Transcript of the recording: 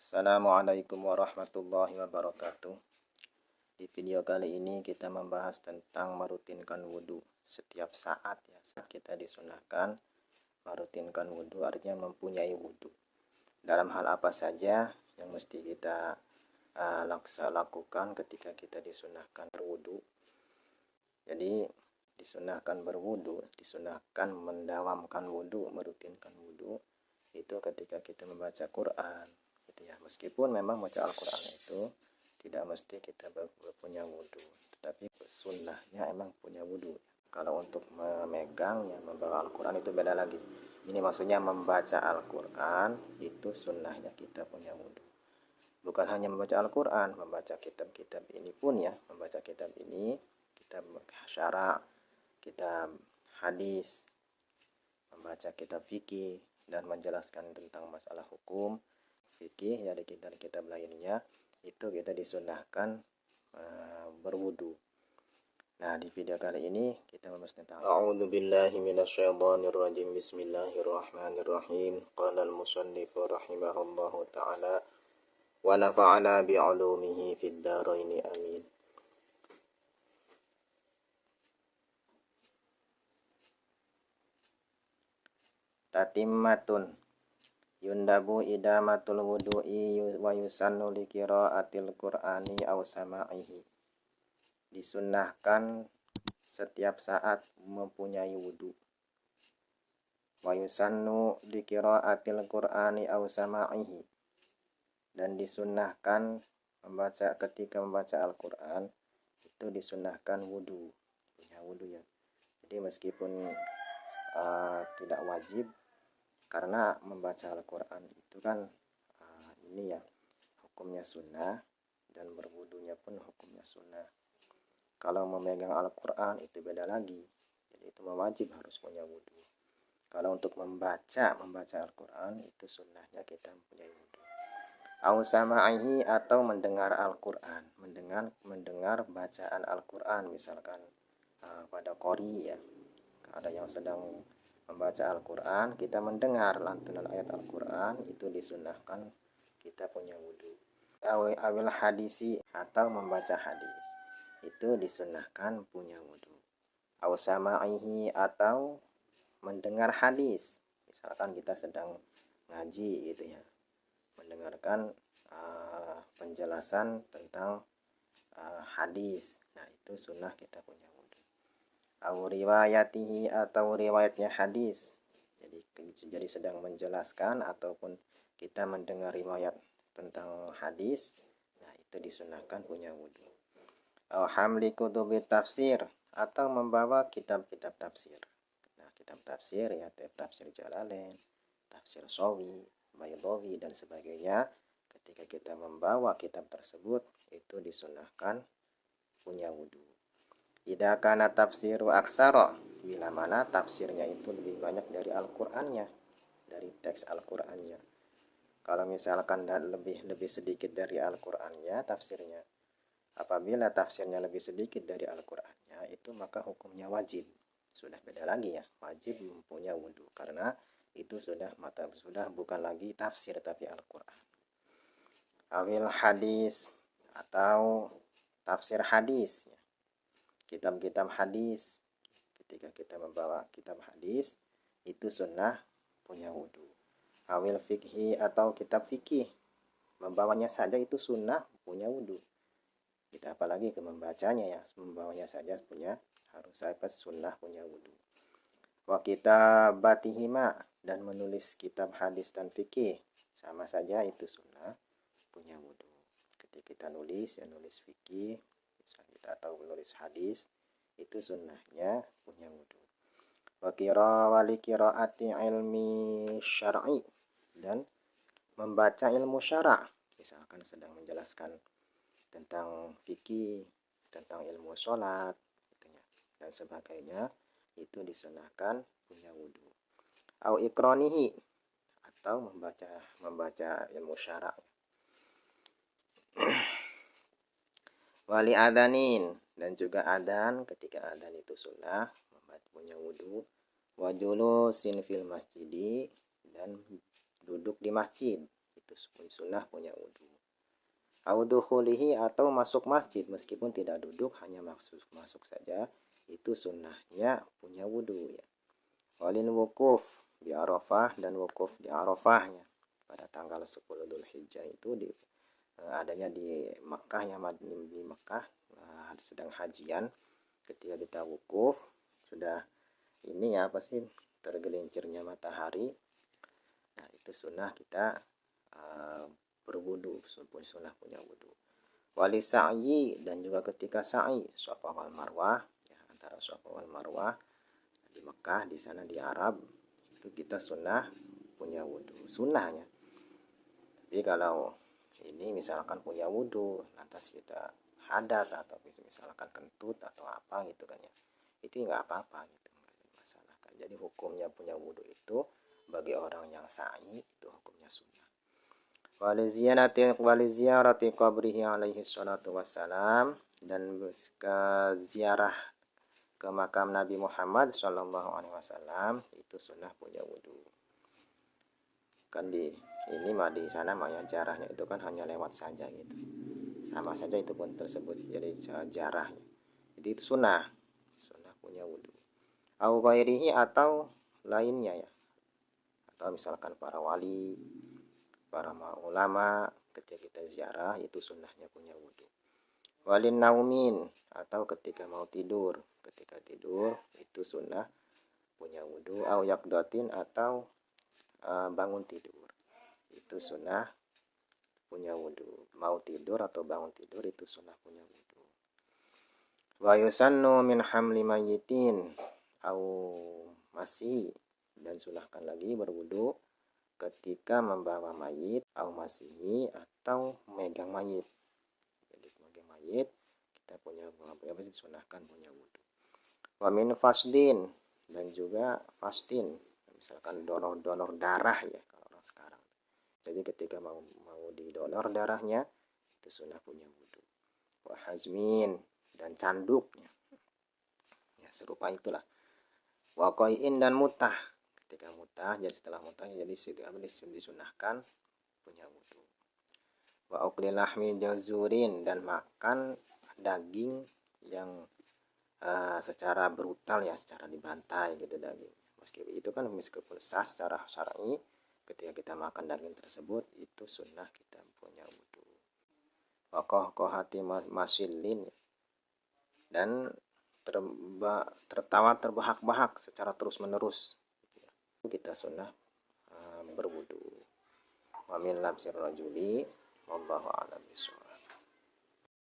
Assalamualaikum warahmatullahi wabarakatuh. Di video kali ini kita membahas tentang merutinkan wudhu setiap saat ya. Saat kita disunahkan merutinkan wudhu artinya mempunyai wudhu. Dalam hal apa saja yang mesti kita lakukan ketika kita disunahkan berwudhu. Jadi disunahkan berwudhu, disunahkan mendawamkan wudhu, merutinkan wudhu itu ketika kita membaca Quran. Ya, meskipun memang baca Al-Quran itu tidak mesti kita punya wudhu, tetapi sunnahnya emang punya wudhu. Kalau untuk memegang ya membawa Al-Quran itu beda lagi. Ini maksudnya membaca Al-Quran itu sunnahnya kita punya wudhu. Bukan hanya membaca Al-Quran, membaca kitab-kitab ini pun ya, membaca kitab ini, kitab syara, kitab hadis, membaca kitab fikih dan menjelaskan tentang masalah hukum fikih dari kitab-kitab lainnya itu kita disunahkan berwudu. Nah, di video kali ini kita membahas tentang A'udzubillahi minasyaitonirrajim. Bismillahirrahmanirrahim. Qala al-musannif rahimahullahu ta'ala wa nafa'ana bi'ulumihi fid dharain amin. Tatimmatun yundabu idamatul wudu'i wa yusannu li qiraatil qur'ani aw sama'ihi. Disunnahkan setiap saat mempunyai wudu. Wa yusannu li qiraatil qur'ani aw sama'ihi. Dan disunnahkan ketika membaca Al-Qur'an itu disunnahkan wudu, punya wudu ya. Jadi meskipun tidak wajib, karena membaca Al-Quran itu kan ini ya hukumnya sunnah, dan berwudunya pun hukumnya sunnah. Kalau memegang Al-Quran itu beda lagi, jadi itu wajib harus punya wudu. Kalau untuk membaca Al-Quran itu sunnahnya kita mempunyai wudu. Au sama'ihi atau mendengar Al-Quran, mendengar bacaan Al-Quran, misalkan pada qori ya, ada yang sedang membaca Al-Quran, kita mendengar lantunan ayat Al-Quran, itu disunahkan kita punya wudhu. Awil hadisi atau membaca hadis, itu disunahkan punya wudhu. Aw sama'ihi atau mendengar hadis, misalkan kita sedang ngaji gitu ya, mendengarkan penjelasan tentang hadis, nah itu sunnah kita punya wudhu. Aw riwayatihi atau riwayatnya hadis, jadi sedang menjelaskan ataupun kita mendengar riwayat tentang hadis, nah itu disunahkan punya wudhu. Aw hamli kutubi tafsir atau membawa kitab-kitab tafsir. Nah, kitab tafsir ya, tafsir Jalalain, tafsir Shawi, Baydawi dan sebagainya. Ketika kita membawa kitab tersebut itu disunahkan punya wudhu. Idza kana tafsiru aksara, bila mana tafsirnya itu lebih banyak dari Al-Qur'annya, dari teks Al-Qur'annya. Kalau misalkan lebih sedikit dari Al-Qur'annya tafsirnya, apabila tafsirnya lebih sedikit dari Al-Qur'annya itu maka hukumnya wajib. Sudah beda lagi ya, wajib mempunyai wudu karena itu sudah bukan lagi tafsir tapi Al-Qur'an. Awil hadis atau tafsir hadis ya. Kitab-kitab hadis, ketika kita membawa kitab hadis itu sunnah punya wudhu. Awil fikhi atau kitab fikih, membawanya saja itu sunnah punya wudhu. Kita apalagi ke membacanya ya, membawanya saja harus sunnah punya wudhu. Wa kitabatihima, dan menulis kitab hadis dan fikih sama saja itu sunnah punya wudhu. Ketika kita nulis fikih kita tahu menulis hadis itu sunnahnya punya wudhu. Wali qiraati ilmi syar'i, dan membaca ilmu syara', misalkan sedang menjelaskan tentang fikih, tentang ilmu sholat dan sebagainya, itu disunahkan punya wudhu. Au ikronihi, atau membaca ilmu syara'. Wali adanin, dan juga adan, ketika adan itu sunnah punya wudhu. Wajulusin fil masjidi, dan duduk di masjid itu itu sunnah punya wudu. Au dukhulihi atau masuk masjid meskipun tidak duduk, hanya masuk saja, itu sunnahnya punya wudu ya. Walil wukuf di Arafah, dan wukuf di Arafahnya pada tanggal 10 Dzulhijjah itu adanya di Mekah ya, di Mekah sedang hajian. Ketika kita wukuf sudah ini ya, apa sih, tergelincirnya matahari, nah itu sunnah kita berwudu, sunnah punya wudu. Wali sa'yi, dan juga ketika sa'i Safa wal Marwah ya, antara Safa wal Marwah di Mekah, di sana di Arab, itu kita sunnah punya wudu, sunnahnya. Tapi kalau ini misalkan punya wudu lantas kita hadas atau misalkan kentut atau apa gitu kan ya, itu nggak apa-apa gitu, nggak ada masalah kan. Jadi hukumnya punya wudu itu bagi orang yang sa'i itu hukumnya sunnah. Waliziarati qabrihi alaihi salatu wassalam, dan ke ziarah ke makam Nabi Muhammad sallallahu alaihi wasallam itu sunnah punya wudu. Kan di ini mah di sana mah ya jarahnya itu kan hanya lewat saja gitu. Sama saja itu pun tersebut jadi jarahnya. Jadi itu sunnah punya wudu. Au ghairihi, atau lainnya ya. Atau misalkan para wali, para ulama ketika kita ziarah itu sunnahnya punya wudu. Walin naumin, atau ketika mau tidur, ketika tidur itu sunnah punya wudu. Au yakdatin, atau bangun tidur itu sunnah punya wudu. Mau tidur atau bangun tidur itu sunnah punya wudu. Wa yusannu min hamli mayyitin au masih, dan sunahkan lagi berwudu ketika membawa mayit, au masihi, atau megang mayit. Jadi megang mayit kita punya apa sih, sunahkan punya wudu. Wa min fasdin, dan juga fastin, misalkan donor darah ya kalau orang sekarang. Jadi ketika mau didonor darahnya itu sunnah punya wudu. Wa hazmin, dan canduknya ya serupa itulah. Wa qai'in, dan mutah, ketika mutah, jadi setelah mutah jadi disunahkan punya wudu. Wa ukli lahmi jazurin, dan makan daging yang secara brutal ya, secara dibantai gitu daging. Meskipun sah secara syar'i, ketika kita makan daging tersebut itu sunnah kita punya wudu. Wa qahqahati masilin, dan tertawa terbahak-bahak secara terus-menerus, kita sunnah berwudu. Wa min labsir rajuli wallahu a'lam.